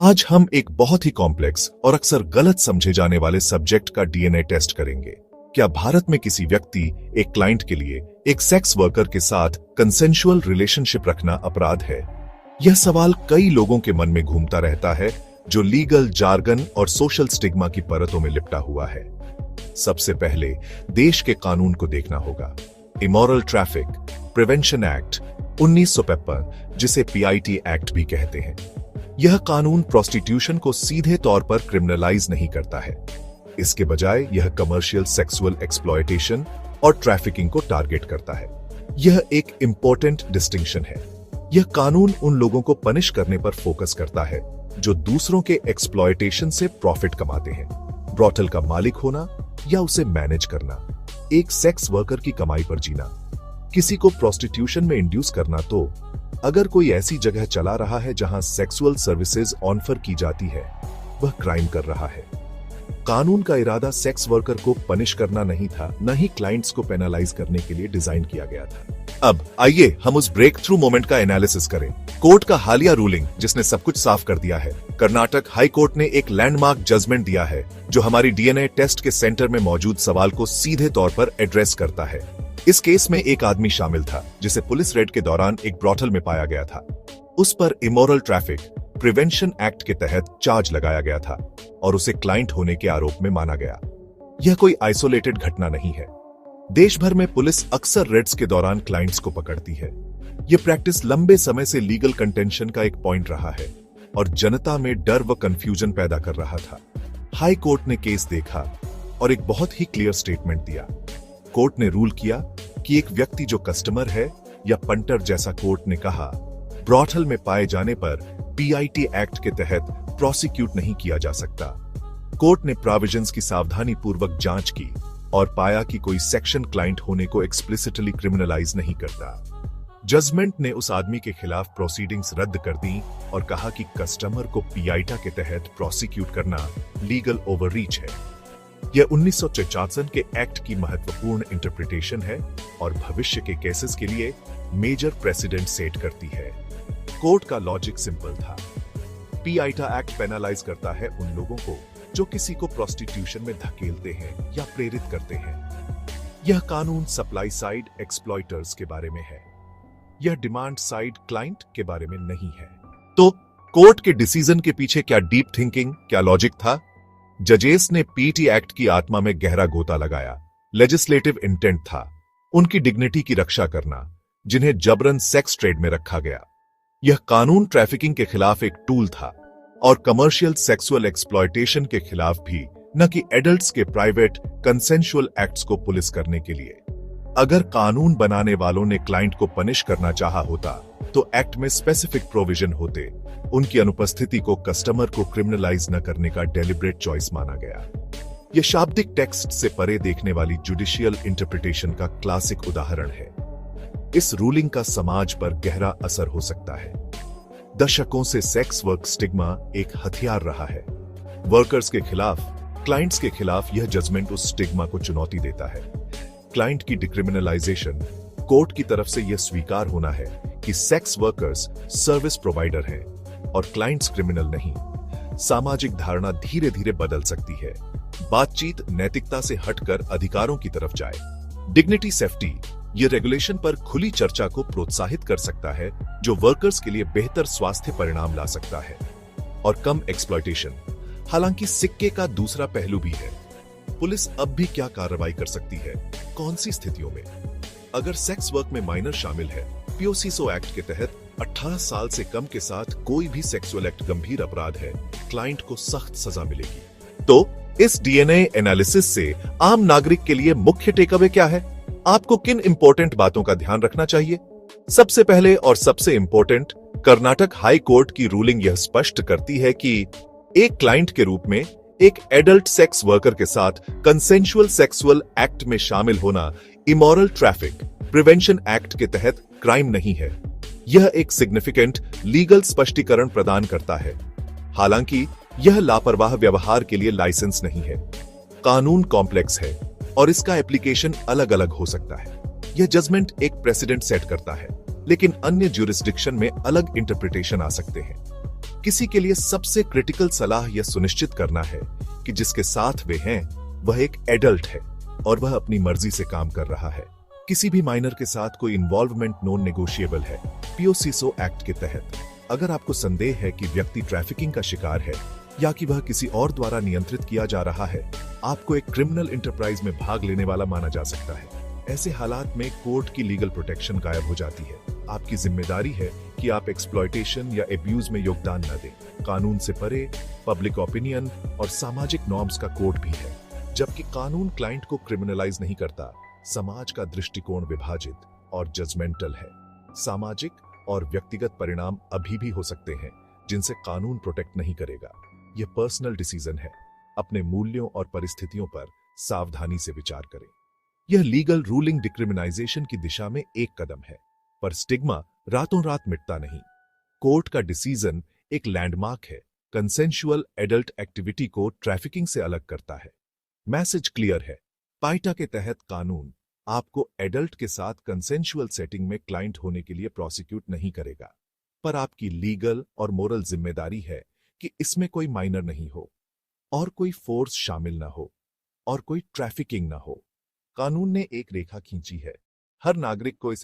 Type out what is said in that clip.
आज हम एक बहुत ही कॉम्प्लेक्स और अक्सर गलत समझे जाने वाले सब्जेक्ट का डीएनए टेस्ट करेंगे। क्या भारत में किसी व्यक्ति एक क्लाइंट के लिए एक सेक्स वर्कर के साथ कंसेंशुअल रिलेशनशिप रखना अपराध है? यह सवाल कई लोगों के मन में घूमता रहता है, जो लीगल जार्गन और सोशल स्टिग्मा की परतों में लिपटा हुआ है। सबसे पहले देश के कानून को देखना होगा। इमोरल ट्रैफिक प्रिवेंशन एक्ट 1953, जिसे पीआईटी एक्ट भी कहते हैं, यह कानून प्रोस्टिट्यूशन को सीधे तौर पर क्रिमिनलाइज नहीं करता है। इसके बजाय यह कमर्शियल सेक्सुअल एक्सप्लॉयटेशन और ट्रैफिकिंग को टारगेट करता है। यह एक इंपॉर्टेंट डिस्टिंक्शन है। यह कानून उन लोगों को पनिश करने पर फोकस करता है जो दूसरों के एक्सप्लॉयटेशन से प्रॉफिट कमाते हैं। ब्रॉथल का मालिक होना या उसे मैनेज करना, एक सेक्स वर्कर की कमाई पर जीना, किसी को प्रोस्टिट्यूशन में इंड्यूस करना। तो अगर कोई ऐसी जगह चला रहा है जहां सेक्सुअल सर्विसेज ऑफर की जाती है, वह क्राइम कर रहा है। कानून का इरादा सेक्स वर्कर को पनिश करना नहीं था, न ही क्लाइंट्स को पेनलाइज करने के लिए डिजाइन किया गया था। अब आइए हम उस ब्रेक थ्रू मोमेंट का एनालिसिस करें। कोर्ट का हालिया रूलिंग जिसने सब कुछ साफ कर दिया है। कर्नाटक हाई कोर्ट ने एक लैंडमार्क जजमेंट दिया है जो हमारी डीएनए टेस्ट के सेंटर में मौजूद सवाल को सीधे तौर पर एड्रेस करता है। इस केस में एक आदमी शामिल था जिसे पुलिस रेड के दौरान एक ब्रॉथल में पाया गया था। उस पर इमोरल ट्रैफिक प्रिवेंशन एक्ट के तहत चार्ज लगाया गया था और उसे क्लाइंट होने के आरोप में माना गया। यह कोई आइसोलेटेड घटना नहीं है। देश भर में पुलिस अक्सर रेड्स के दौरान क्लाइंट्स को पकड़ती है। यह प्रैक्टिस लंबे समय से लीगल कंटेंशन का एक पॉइंट रहा है और जनता में डर व कंफ्यूजन पैदा कर रहा था। हाई कोर्ट ने केस देखा और एक बहुत ही क्लियर स्टेटमेंट दिया। कोर्ट ने रूल किया कि एक व्यक्ति जो कस्टमर है या पंटर, जैसा कोर्ट ने कहा, ब्रॉथल में पाए जाने पर पीआईटी एक्ट के तहत प्रोसिक्यूट नहीं किया जा सकता। कोर्ट ने प्रोविजंस की सावधानी पूर्वक जांच की और पाया कि कोई सेक्शन क्लाइंट होने को एक्सप्लिसिटली क्रिमिनलाइज नहीं करता। जजमेंट ने उस आदमी के खिलाफ प्रोसीडिंग्स रद्द कर दी और कहा कि कस्टमर को पीआईटी के तहत प्रोसिक्यूट करना लीगल ओवररीच है। यह 1966 के एक्ट की महत्वपूर्ण इंटरप्रिटेशन है और भविष्य के केसेस के लिए मेजर प्रेसिडेंट सेट करती है। कोर्ट का लॉजिक सिंपल था। पीआईटी एक्ट पेनलाइज करता है उन लोगों को जो किसी को प्रोस्टिट्यूशन में धकेलते हैं या प्रेरित करते हैं। यह कानून सप्लाई साइड एक्सप्लॉयटर्स के बारे में है, यह डिमांड साइड क्लाइंट के बारे में नहीं है। तो कोर्ट के डिसीजन के पीछे क्या डीप थिंकिंग, क्या लॉजिक था? जजेस ने पीटी एक्ट की आत्मा में गहरा गोता लगाया। लेजिस्लेटिव इंटेंट था उनकी डिग्निटी की रक्षा करना, जिन्हें जबरन सेक्स ट्रेड में रखा गया। यह कानून ट्रैफिकिंग के खिलाफ एक टूल था और कमर्शियल सेक्सुअल एक्सप्लॉयटेशन के खिलाफ भी, न कि एडल्ट्स के प्राइवेट कंसेंशुअल एक्ट्स को पुलिस करने के लिए। अगर कानून बनाने वालों ने क्लाइंट को पनिश करना चाहा होता तो एक्ट में स्पेसिफिक प्रोविजन होते। उनकी अनुपस्थिति को कस्टमर को क्रिमिनलाइज न करने का डेलिब्रेट चॉइस माना गया। यह शाब्दिक टेक्स्ट से परे देखने वाली जुडिशियल इंटरप्रिटेशन का क्लासिक उदाहरण है। इस रूलिंग का समाज पर गहरा असर हो सकता है। दशकों से सेक्स वर्क स्टिग्मा एक हथियार रहा है। वर्कर्स के खिलाफ, क्लाइंट्स के खिलाफ यह जजमेंट उस स्टिग्मा को चुनौती देता है। क्लाइंट की डिक्रिमिनलाइजेशन, कोर्ट की तरफ से यह स्वीकार होना है कि सेक्स वर्कर्स सर्विस प्रोवाइडर हैं और क्लाइंट्स क्रिमिनल नहीं। सामाजिक धारणा धीरे धीरे बदल सकती है। बातचीत नैतिकता से हटकर अधिकारों की तरफ जाए। डिग्निटी सेफ्टी, ये रेगुलेशन पर खुली चर्चा को प्रोत्साहित कर सकता है, जो वर्कर्स के लिए बेहतर स्वास्थ्य परिणाम ला सकता है और कम एक्सप्लॉयटेशन। हालांकि सिक्के का दूसरा पहलू भी है। पुलिस अब भी क्या कार्रवाई कर सकती है, कौन सी स्थितियों में? अगर सेक्स वर्क में माइनर शामिल है, पीओसीसो एक्ट के तहत 18 साल से कम के साथ कोई भी सेक्सुअल एक्ट गंभीर अपराध है, क्लाइंट को सख्त सजा मिलेगी। तो इस डीएनए एनालिसिस से आम नागरिक के लिए मुख्य टेकअवे क्या है? आपको किन इंपॉर्टेंट बातों का ध्यान रखना चाहिए? सबसे पहले और सबसे इंपॉर्टेंट, कर्नाटक हाई कोर्ट की रूलिंग यह स्पष्ट करती है कि एक क्लाइंट के रूप में एक एडल्ट सेक्स वर्कर के साथ कंसेंशुअल सेक्सुअल एक्ट में शामिल होना इमोरल ट्रैफिक प्रिवेंशन एक्ट के तहत क्राइम नहीं है। यह एक सिग्निफिकेंट लीगल स्पष्टीकरण प्रदान करता है। हालांकि यह लापरवाह व्यवहार के लिए लाइसेंस नहीं है। कानून कॉम्प्लेक्स है और इसका एप्लीकेशन अलग अलग हो सकता है। यह जजमेंट एक प्रेसिडेंट सेट करता है, लेकिन अन्य ज्यूरिस्डिक्शन में अलग इंटरप्रिटेशन आ सकते हैं। किसी के लिए सबसे क्रिटिकल सलाह यह सुनिश्चित करना है कि जिसके साथ वे हैं वह एक एडल्ट है और वह अपनी मर्जी से काम कर रहा है। किसी भी माइनर के साथ कोई इन्वॉल्वमेंट नॉन नेगोशिएबल है। पीओसीसो एक्ट के तहत अगर आपको संदेह है कि व्यक्ति ट्रैफिकिंग का शिकार है या कि वह किसी और द्वारा नियंत्रित किया जा रहा है, आपको एक क्रिमिनल एंटरप्राइज में भाग लेने वाला माना जा सकता है। ऐसे हालात में कोर्ट की लीगल प्रोटेक्शन गायब हो जाती है। आपकी जिम्मेदारी है कि आप एक्सप्लॉयटेशन या एब्यूज में योगदान न दें। कानून से परे पब्लिक ओपिनियन और सामाजिक नॉर्म्स का कोड भी है। जबकि कानून क्लाइंट को क्रिमिनलाइज नहीं करता, समाज का दृष्टिकोण विभाजित और जजमेंटल है। सामाजिक और व्यक्तिगत परिणाम अभी भी हो सकते हैं जिनसे कानून प्रोटेक्ट नहीं करेगा। यह पर्सनल डिसीजन है। अपने मूल्यों और परिस्थितियों पर सावधानी से विचार करें। यह लीगल रूलिंग डिक्रिमिनाइजेशन की दिशा में एक कदम है, पर स्टिग्मा रातों रात मिटता नहीं। कोर्ट का डिसीजन एक लैंडमार्क है। कंसेंशुअल एडल्ट एक्टिविटी को ट्रैफिकिंग से अलग करता है। मैसेज क्लियर है। पाइटा के तहत कानून आपको एडल्ट के साथ कंसेंशुअल सेटिंग में क्लाइंट होने के लिए प्रोसिक्यूट नहीं करेगा, पर आपकी लीगल और मोरल जिम्मेदारी है कि इसमें कोई माइनर नहीं हो और कोई फोर्स शामिल न हो और कोई ट्रैफिकिंग न हो। कानून ने एक रेखा खींची है। हर नागरिक को इसे